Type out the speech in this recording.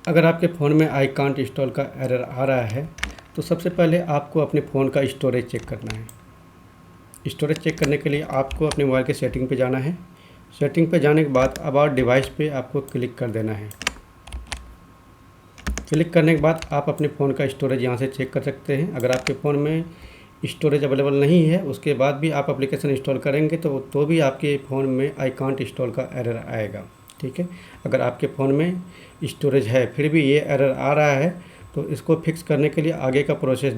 अगर आपके फ़ोन में आई कांट इंस्टॉल का एरर आ रहा है तो सबसे पहले आपको अपने फ़ोन का स्टोरेज चेक करना है। स्टोरेज चेक करने के लिए आपको अपने मोबाइल के सेटिंग पे जाना है। सेटिंग पे जाने के बाद अबाउट डिवाइस पे आपको क्लिक कर देना है। क्लिक करने के बाद आप अपने फ़ोन का स्टोरेज यहाँ से चेक कर सकते हैं। अगर आपके फ़ोन में स्टोरेज अवेलेबल नहीं है, उसके बाद भी आप एप्लीकेशन इंस्टॉल करेंगे तो भी आपके फ़ोन में आई कांट इंस्टॉल का एरर आएगा। ठीक है, अगर आपके फ़ोन में स्टोरेज है फिर भी ये एरर आ रहा है तो इसको फिक्स करने के लिए आगे का प्रोसेस